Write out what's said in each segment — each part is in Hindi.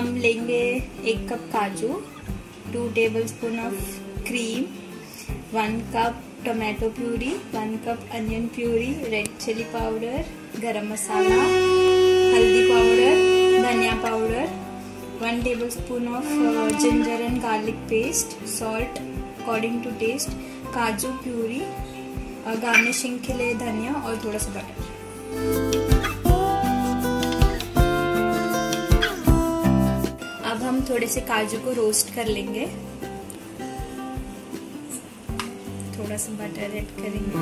हम लेंगे 1 कप काजू, 2 tablespoon of cream, 1 cup tomato puree, 1 cup onion puree, red chilli powder, garam masala, haldi powder, dhania powder, 1 tablespoon of ginger and garlic paste, salt according to taste, काजू प्यूरी, गार्निशिंग के लिए धनिया और थोड़ा सा बटर। अब हम थोड़े से काजू को रोस्ट कर लेंगे। थोड़ा सा बटर ऐड करेंगे।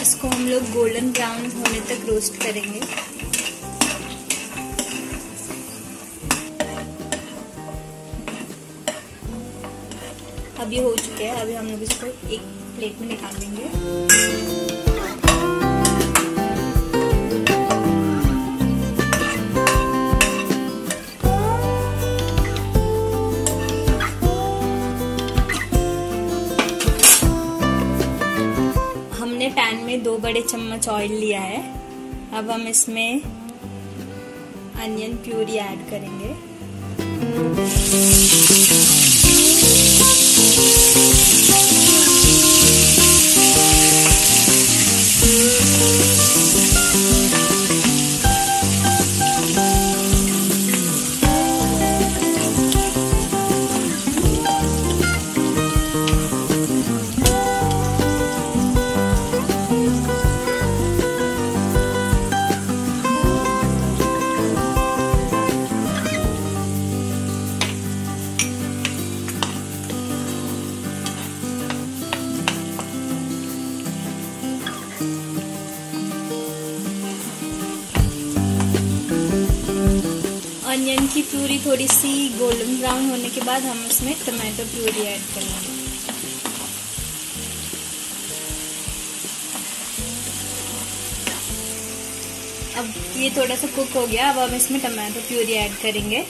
इसको हम लोग गोल्डन ब्राउन होने तक रोस्ट करेंगे। अब ये हो चुके हैं। अभी हम लोग इसको एक प्लेट में निकाल लेंगे। हमने पैन में 2 बड़े चम्मच ऑयल लिया है। अब हम इसमें अनियन प्यूरी ऐड करेंगे। अनियन की प्यूरी थोड़ी सी गोल्डन ब्राउन होने के बाद हम इसमें टमाटो प्यूरी ऐड करेंगे। अब ये थोड़ा सा कुक हो गया। अब हम इसमें टमाटो प्यूरी ऐड करेंगे।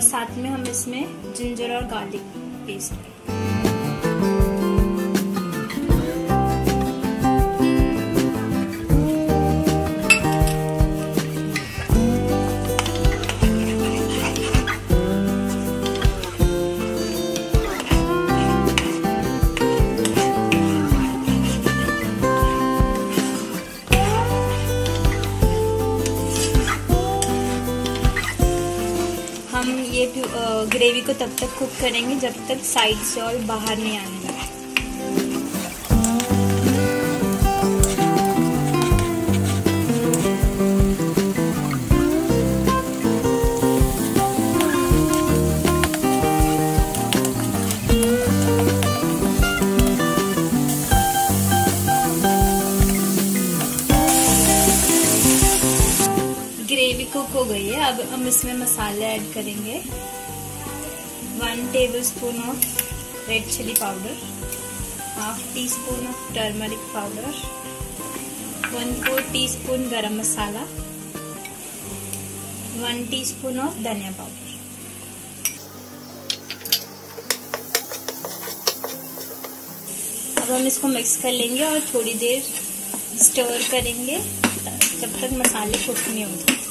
साथ में हम इसमें जिंजर और गार्लिक पेस्ट हम ये ग्रेवी को तब तक कुक करेंगे जब तक साइड से ऑयल बाहर नहीं आने लगे। ग्रेवी कुक हो गई है। अब हम इसमें मसाले ऐड करेंगे। 1 tablespoon of red chilli powder, half teaspoon of turmeric powder, 1/4 teaspoon garam masala, 1 teaspoon of dhania powder. अब हम इसको मिक्स कर लेंगे और थोड़ी देर स्टर करेंगे जब तक मसाले कुक नहीं होते।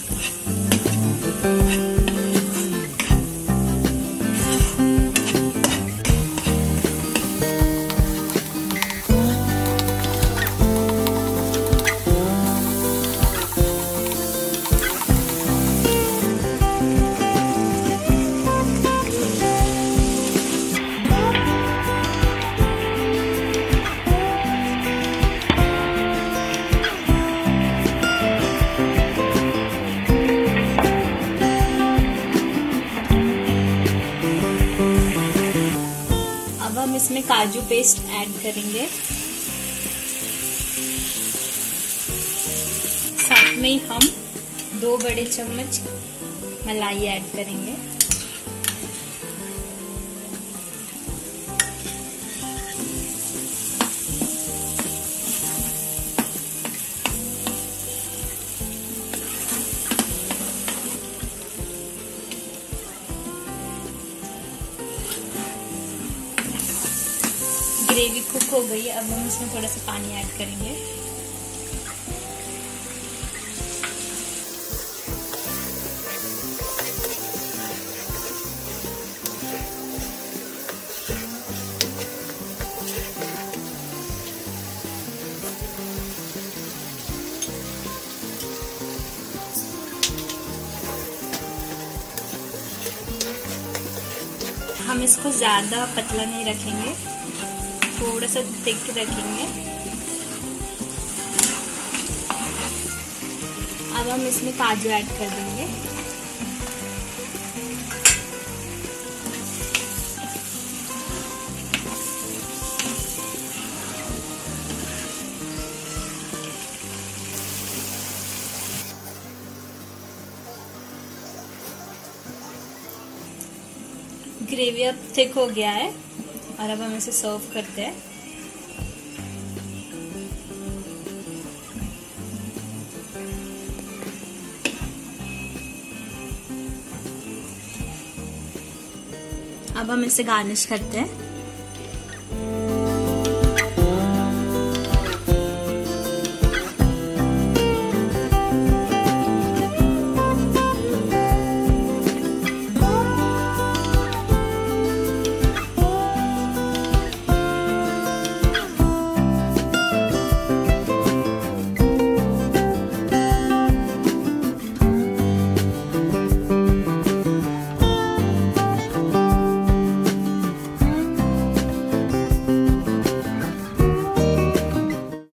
काजू पेस्ट ऐड करेंगे। साथ में हम 2 बड़े चम्मच मलाई ऐड करेंगे। ग्रेवी कुक हो गई, अब हम इसमें थोड़ा सा पानी ऐड करेंगे। हम इसको ज्यादा पतला नहीं रखेंगे, थोड़ा सा थिक रखेंगे। अब हम इसमें काजू ऐड कर देंगे। ग्रेवी अब थिक हो गया है और अब हम इसे सर्व करते हैं। अब हम इसे गार्निश करते हैं।